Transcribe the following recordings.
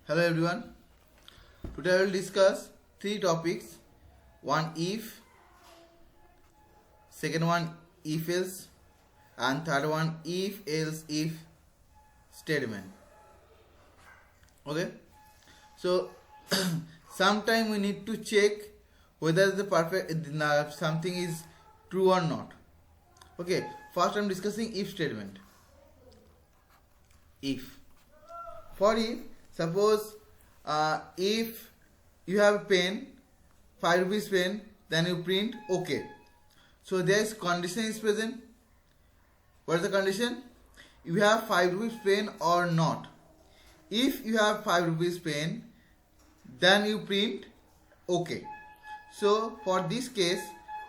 Hello everyone. Today I will discuss three topics. One if, second one if else, and third one if else if statement. Okay. So sometime we need to check whether the something is true or not. Okay. First I am discussing if statement. If. For if, suppose if you have a pen, 5 rupees pen, then you print okay. So there is condition is present. What is the condition? You have 5 rupees pen or not. If you have 5 rupees pen, then you print okay. So for this case,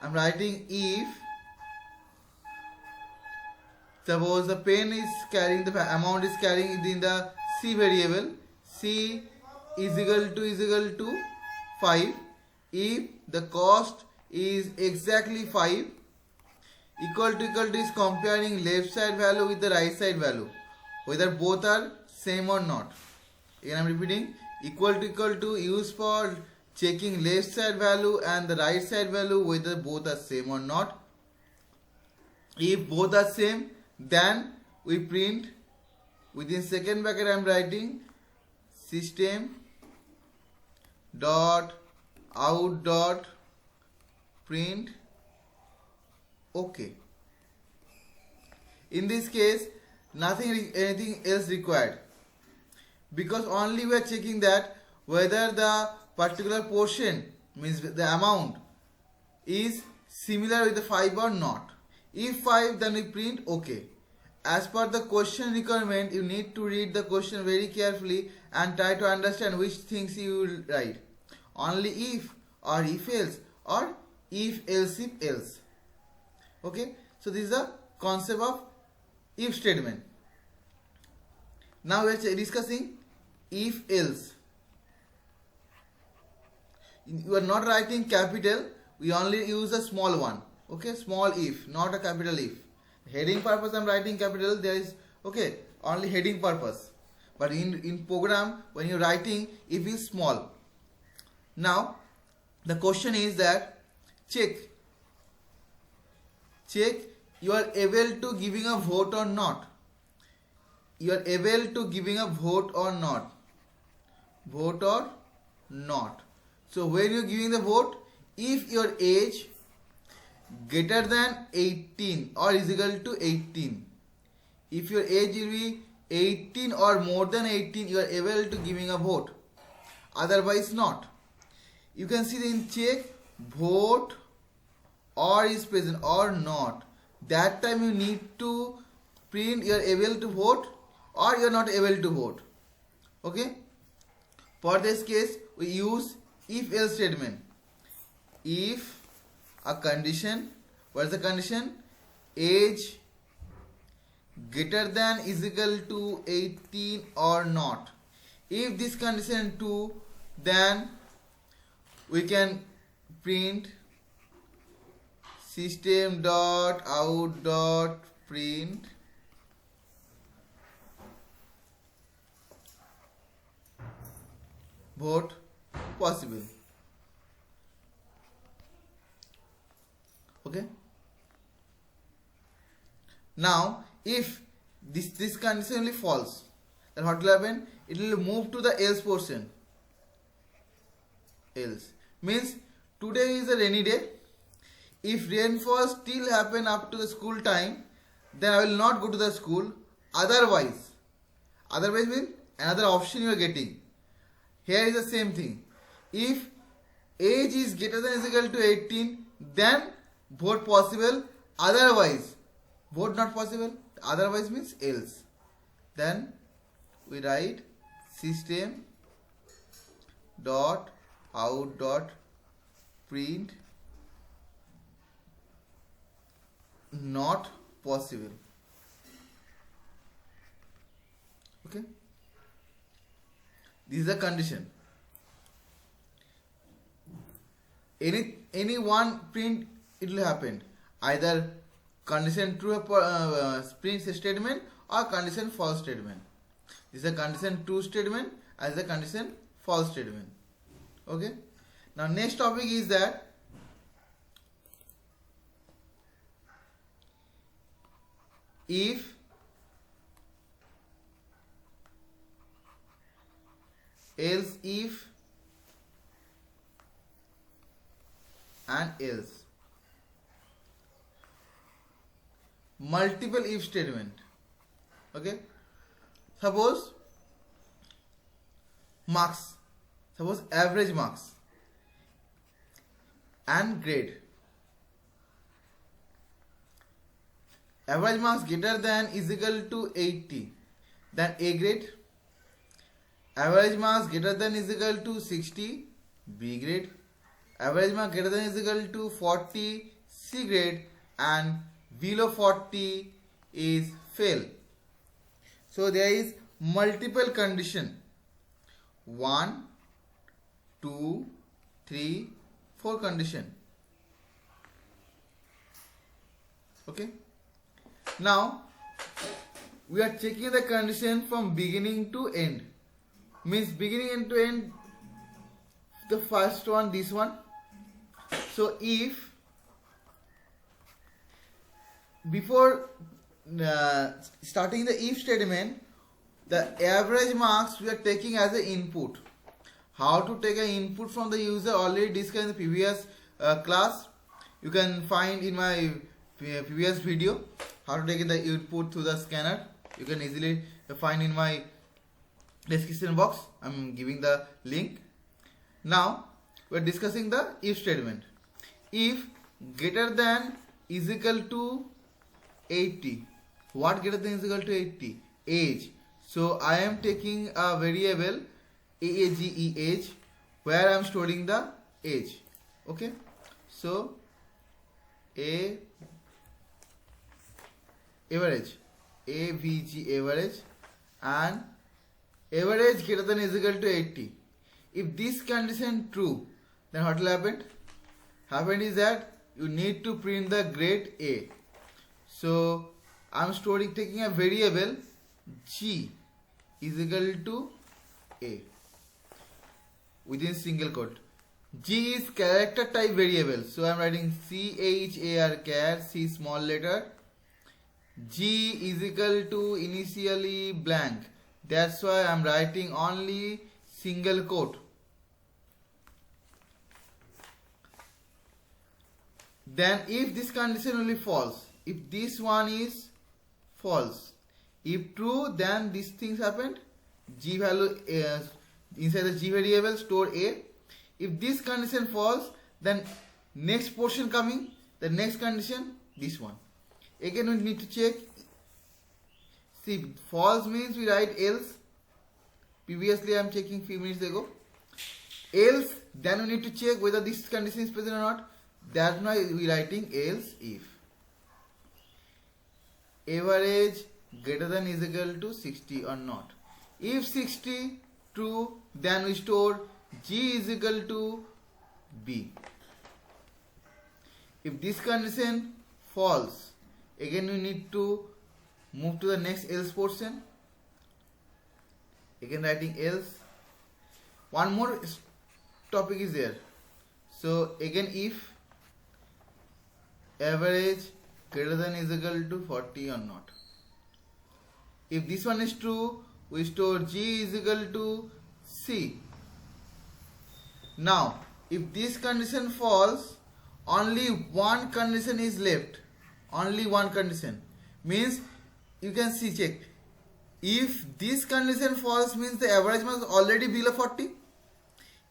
I am writing if suppose the pen is carrying the amount is carrying it in the C variable. C is equal to 5 if the cost is exactly 5 equal to is comparing left side value with the right side value whether both are same or not. Again I am repeating, equal to used for checking left side value and the right side value whether both are same or not. If both are same, then we print within second bracket I am writing system dot out dot print okay. In this case anything else required, because only we are checking that whether the particular portion means the amount is similar with the 5 or not. If 5, then we print okay. As per the question requirement, you need to read the question very carefully and try to understand which things you will write. Only if or if else or if else if else. Okay. So this is the concept of if statement. Now we are discussing if else. You are not writing capital. We only use a small one. Okay. Small if, not a capital if. Heading purpose I am writing capital, there is okay only heading purpose, but in program when you are writing if is small. Now the question is that check you are able to giving a vote or not. You are able to giving a vote or not. So when you are giving the vote, if your age greater than 18 or is equal to 18. If your age will be 18 or more than 18, you are able to giving a vote. Otherwise not. You can see in check vote or is present or not. That time you need to print you are able to vote or you are not able to vote. Okay. For this case we use if else statement. If a condition, what is the condition? Age greater than is equal to 18 or not. If this condition true, then we can print system dot out dot print vote possible. Okay. Now if this condition only false, then what will happen? It will move to the else portion. Else means today is a rainy day. If rainfall still happen up to the school time, then I will not go to the school. Otherwise means another option you are getting. Here is the same thing. If age is greater than is equal to 18, then vote possible. Otherwise vote not possible. Otherwise means else. Then we write system dot out dot print not possible. Okay. This is the condition. Any one print it will happen. Either condition true print statement or condition false statement. This is a condition true statement as the condition false statement. Okay. Now next topic is that if else if and else. Multiple if statement. Okay. Suppose marks. Suppose average marks and grade. Average marks greater than is equal to 80, then A grade. Average marks greater than is equal to 60, B grade. Average mark greater than is equal to 40, C grade, and below 40 is fail. So there is multiple condition. 1, 2, 3, 4 condition. Okay. Now we are checking the condition from beginning to end. Means beginning and to end. The first one, this one. So if before starting the if statement, the average marks we are taking as an input. How to take an input from the user already discussed in the previous class. You can find in my previous video how to take the input to the scanner. You can easily find in my description box. I am giving the link. Now we are discussing the if statement. If greater than is equal to 80. What greater than is equal to 80? Age. So I am taking a variable AAGE age where I am storing the age. Okay. So average AVG average and average greater than is equal to 80. If this condition true, then what will happen? Happen is that you need to print the grade A. So I am taking a variable G is equal to A within single quote. G is character type variable. So I am writing CHAR C small letter. G is equal to initially blank. That's why I am writing only single quote. Then if this condition will be false, if this one is false, if true, then these things happened. G value inside the G variable store A. If this condition false, then next portion coming, the next condition, this one. Again we need to check. See, false means we write else. Previously I am checking few minutes ago. Else, then we need to check whether this condition is present or not. That's why we are writing else if. Average greater than is equal to 60 or not. If 60 true, then we store G is equal to B. If this condition false, again we need to move to the next else portion. Again writing else. One more topic is there. So again if average greater than is equal to 40 or not. If this one is true, we store G is equal to C. Now, if this condition false, only one condition is left. Only one condition. Means, you can see, check. If this condition false means the average marks already below 40.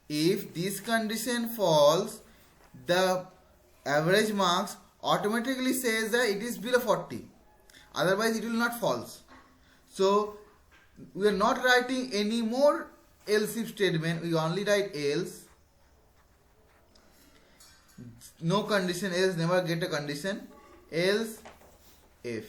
If this condition false, the average marks automatically says that it is below 40. Otherwise, it will not false. So, we are not writing any more else if statement. We only write else. No condition else, never get a condition. Else if.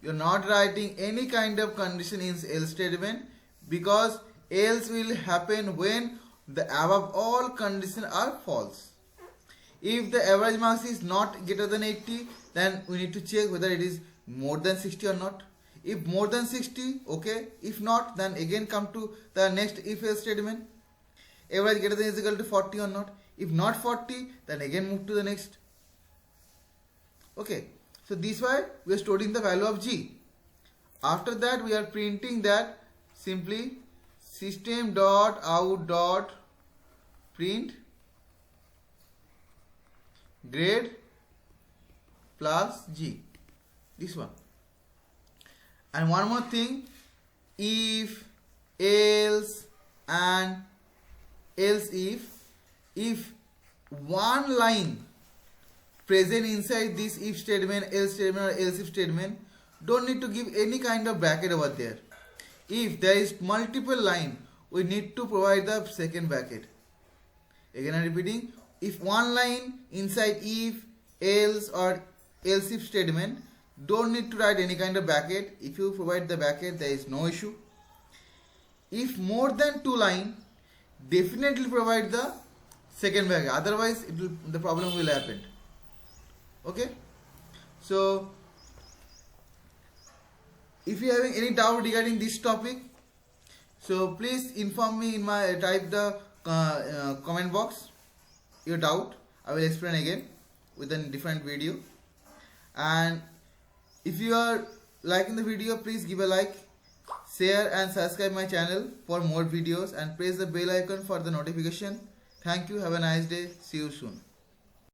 You are not writing any kind of condition in else statement because else will happen when the above all conditions are false. If the average marks is not greater than 80, then we need to check whether it is more than 60 or not. If more than 60, okay. If not, then again come to the next if else statement. Average greater than is equal to 40 or not. If not 40, then again move to the next. Okay. So this way we are storing the value of G. After that we are printing that simply system dot out dot print grade plus G. This one. And one more thing, if, else, and else if one line present inside this if statement, else statement or else if statement, don't need to give any kind of bracket over there. If there is multiple line, we need to provide the second bracket. Again I'm repeating, if one line inside if, else or else if statement, don't need to write any kind of bracket. If you provide the bracket, there is no issue. If more than two line, definitely provide the second bracket. Otherwise, the problem will happen. Okay. So, if you are having any doubt regarding this topic, so please inform me in my type the comment box your doubt. I will explain again with a different video. And if you are liking the video, please give a like, share and subscribe my channel for more videos and press the bell icon for the notification. Thank you. Have a nice day. See you soon.